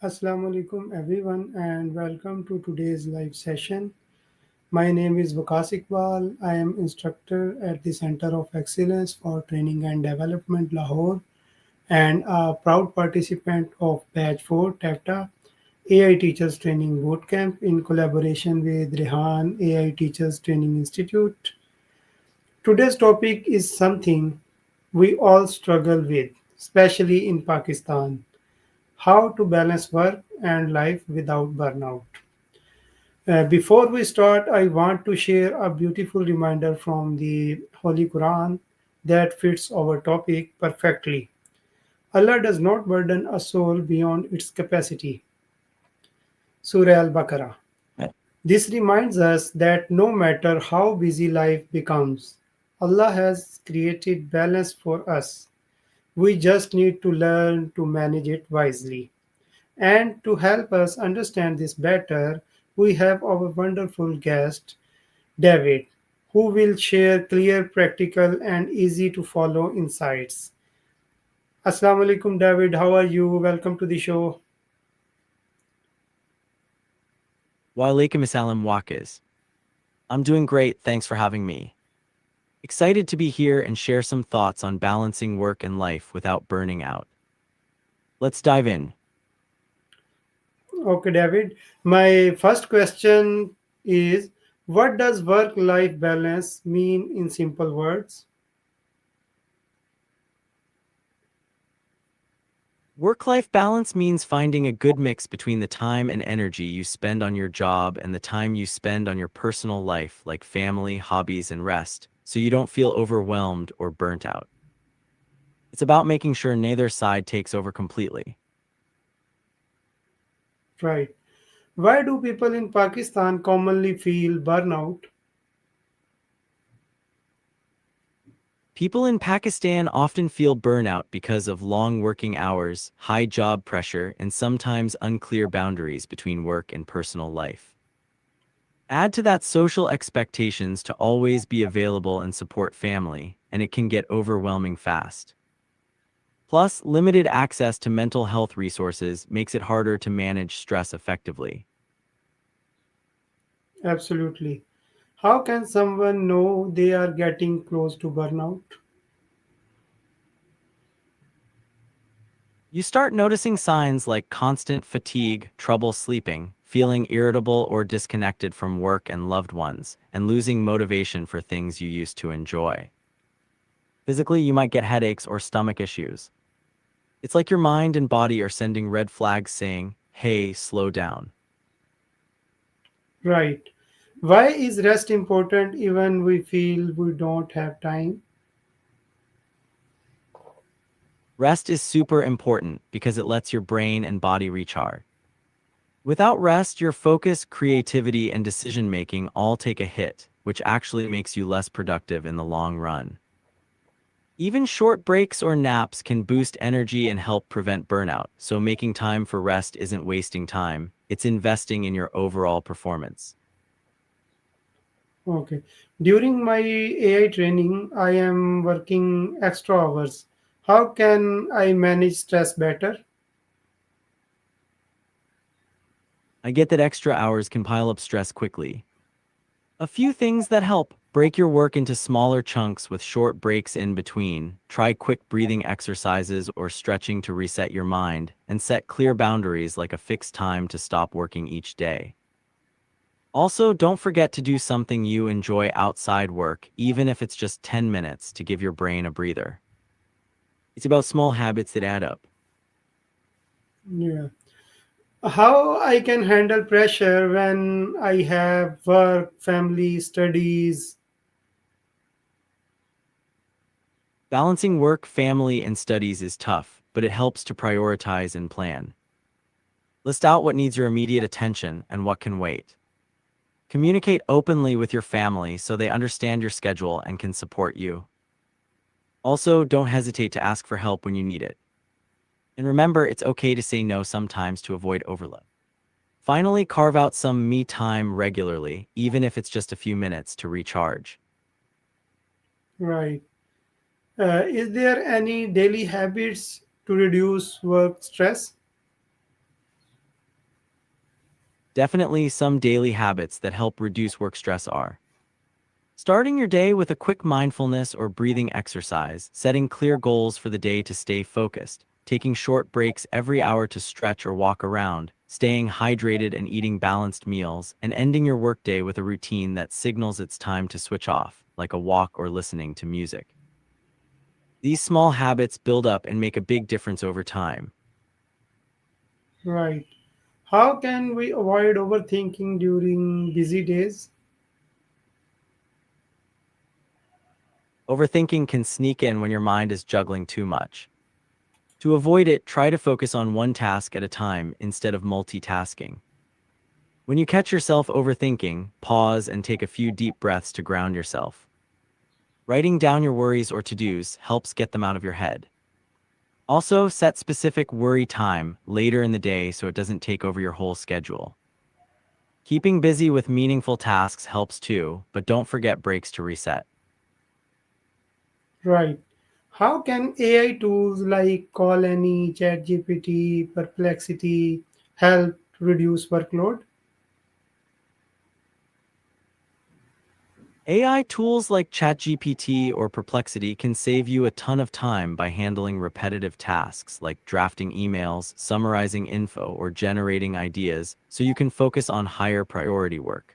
Assalamu alaikum everyone and welcome to today's live session. My name is Waqas Iqbal. I am instructor at the Center of Excellence for Training and Development Lahore and a proud participant of Batch 4 TEVTA AI Teachers Training Bootcamp in collaboration with Rehan AI Teachers Training Institute. Today's topic is something we all struggle with, especially in Pakistan: how to balance work and life without burnout. Before we start, I want to share a beautiful reminder from the Holy Quran that fits our topic perfectly. Allah does not burden a soul beyond its capacity. Surah Al Baqarah. This reminds us that no matter how busy life becomes, Allah has created balance for us. We just need to learn to manage it wisely. And to help us understand this better, we have our wonderful guest, David, who will share clear, practical, and easy to follow insights. Assalamu alaikum, David. How are you? Welcome to the show. Walaikum assalam Waqas. I'm doing great, thanks for having me. Excited to be here and share some thoughts on balancing work and life without burning out. Let's dive in. Okay, David. My first question is, what does work life balance mean in simple words? Work-life balance means finding a good mix between the time and energy you spend on your job and the time you spend on your personal life, like family, hobbies, and rest, so you don't feel overwhelmed or burnt out. It's about making sure neither side takes over completely. Right. Why do people in Pakistan commonly feel burnout? People in Pakistan often feel burnout because of long working hours, high job pressure, and sometimes unclear boundaries between work and personal life. Add to that social expectations to always be available and support family, and it can get overwhelming fast. Plus, limited access to mental health resources makes it harder to manage stress effectively. Absolutely. How can someone know they are getting close to burnout? You start noticing signs like constant fatigue, trouble sleeping, feeling irritable or disconnected from work and loved ones, and losing motivation for things you used to enjoy. Physically, you might get headaches or stomach issues. It's like your mind and body are sending red flags saying, hey, slow down. Right. Why is rest important even we feel we don't have time? Rest is super important because it lets your brain and body recharge. Without rest, your focus, creativity, and decision making all take a hit, which actually makes you less productive in the long run. Even short breaks or naps can boost energy and help prevent burnout, so making time for rest isn't wasting time, it's investing in your overall performance. Okay. During my AI training, I am working extra hours. How can I manage stress better? I get that extra hours can pile up stress quickly. A few things that help: break your work into smaller chunks with short breaks in between, try quick breathing exercises or stretching to reset your mind, and set clear boundaries like a fixed time to stop working each day. Also, don't forget to do something you enjoy outside work, even if it's just 10 minutes to give your brain a breather. It's about small habits that add up. Yeah. How I can handle pressure when I have work, family, studies? Balancing work, family, and studies is tough, but it helps to prioritize and plan. List out what needs your immediate attention and what can wait. Communicate openly with your family so they understand your schedule and can support you. Also, don't hesitate to ask for help when you need it. And remember, it's okay to say no sometimes to avoid overload. Finally, carve out some me time regularly, even if it's just a few minutes to recharge. Right. Is there any daily habits to reduce work stress? Definitely some daily habits that help reduce work stress are starting your day with a quick mindfulness or breathing exercise, setting clear goals for the day to stay focused, taking short breaks every hour to stretch or walk around, staying hydrated and eating balanced meals, and ending your workday with a routine that signals it's time to switch off, like a walk or listening to music. These small habits build up and make a big difference over time. Right. How can we avoid overthinking during busy days? Overthinking can sneak in when your mind is juggling too much. To avoid it, try to focus on one task at a time instead of multitasking. When you catch yourself overthinking, pause and take a few deep breaths to ground yourself. Writing down your worries or to-dos helps get them out of your head. Also, set specific worry time later in the day so it doesn't take over your whole schedule. Keeping busy with meaningful tasks helps too, but don't forget breaks to reset. Right. How can AI tools like CallAnnie, ChatGPT, Perplexity help reduce workload? AI tools like ChatGPT or Perplexity can save you a ton of time by handling repetitive tasks like drafting emails, summarizing info, or generating ideas so you can focus on higher priority work.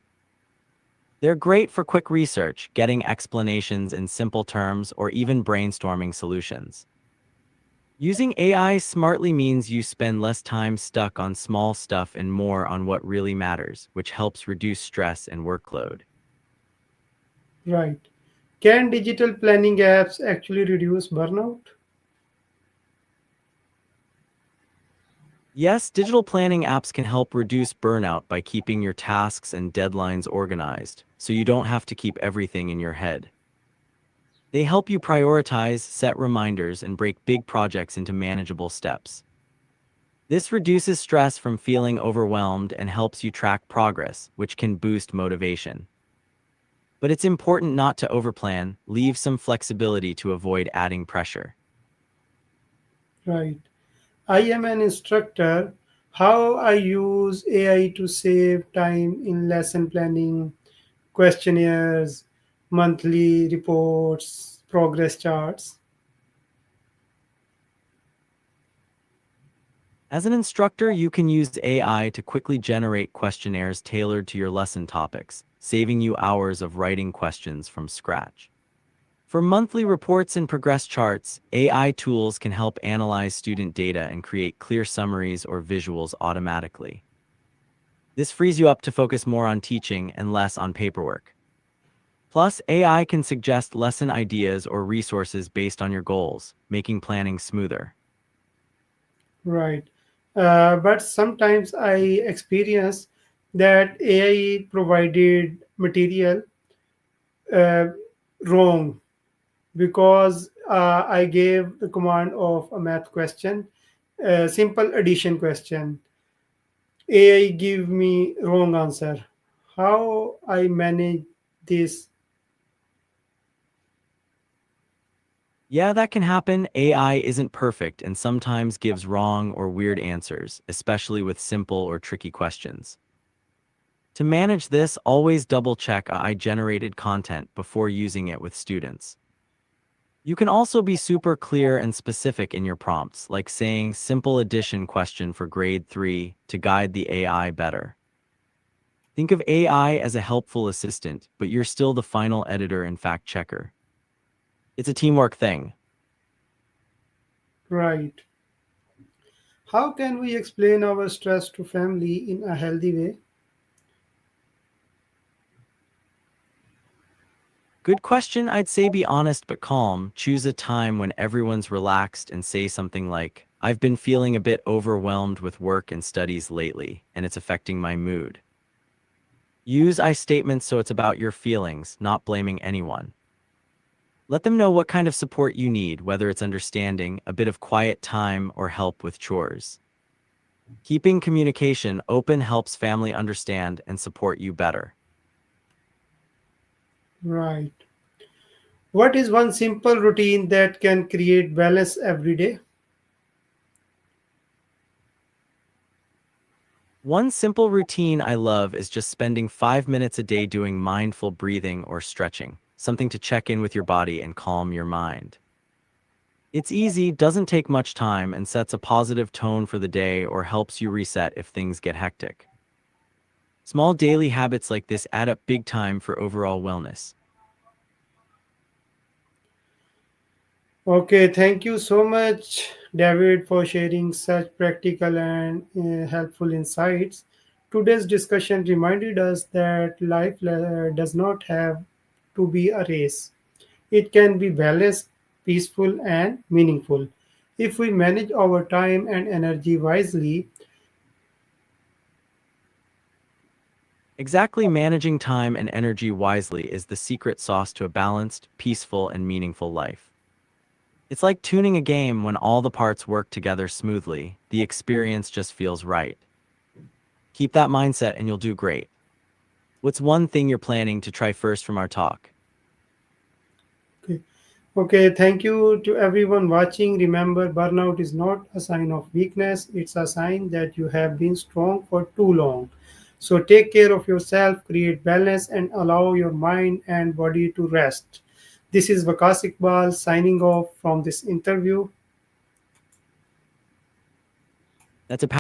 They're great for quick research, getting explanations in simple terms, or even brainstorming solutions. Using AI smartly means you spend less time stuck on small stuff and more on what really matters, which helps reduce stress and workload. Right. Can digital planning apps actually reduce burnout? Yes, digital planning apps can help reduce burnout by keeping your tasks and deadlines organized, so you don't have to keep everything in your head. They help you prioritize, set reminders, and break big projects into manageable steps. This reduces stress from feeling overwhelmed and helps you track progress, which can boost motivation. But it's important not to overplan, leave some flexibility to avoid adding pressure. Right. I am an instructor. How I use AI to save time in lesson planning, questionnaires, monthly reports, progress charts. As an instructor, you can use AI to quickly generate questionnaires tailored to your lesson topics, saving you hours of writing questions from scratch. For monthly reports and progress charts, AI tools can help analyze student data and create clear summaries or visuals automatically. This frees you up to focus more on teaching and less on paperwork. Plus, AI can suggest lesson ideas or resources based on your goals, making planning smoother. Right. But sometimes I experience that AI provided material uh, wrong because I gave the command of a math question, a simple addition question. AI give me wrong answer. How I manage this? Yeah, that can happen. AI isn't perfect and sometimes gives wrong or weird answers, especially with simple or tricky questions. To manage this, always double-check AI-generated content before using it with students. You can also be super clear and specific in your prompts, like saying simple addition question for grade 3 to guide the AI better. Think of AI as a helpful assistant, but you're still the final editor and fact checker. It's a teamwork thing. Right. How can we explain our stress to family in a healthy way? Good question. I'd say be honest but calm. Choose a time when everyone's relaxed and say something like, I've been feeling a bit overwhelmed with work and studies lately, and it's affecting my mood. Use I statements so it's about your feelings, not blaming anyone. Let them know what kind of support you need, whether it's understanding, a bit of quiet time, or help with chores. Keeping communication open helps family understand and support you better. Right. What is one simple routine that can create balance every day? One simple routine I love is just spending 5 minutes a day doing mindful breathing or stretching, something to check in with your body and calm your mind. It's easy, doesn't take much time, and sets a positive tone for the day or helps you reset if things get hectic. Small daily habits like this add up big time for overall wellness. Okay, thank you so much, David, for sharing such practical and helpful insights. Today's discussion reminded us that life does not have to be a race. It can be balanced, peaceful, and meaningful. If we manage our time and energy wisely, Exactly, managing time and energy wisely is the secret sauce to a balanced, peaceful, and meaningful life. It's like tuning a game when all the parts work together smoothly, the experience just feels right. Keep that mindset and you'll do great. What's one thing you're planning to try first from our talk? okay. Okay, thank you to everyone watching. Remember, burnout is not a sign of weakness, it's a sign that you have been strong for too long. So take care of yourself, create balance, and allow your mind and body to rest. This is Waqas Iqbal signing off from this interview. That's a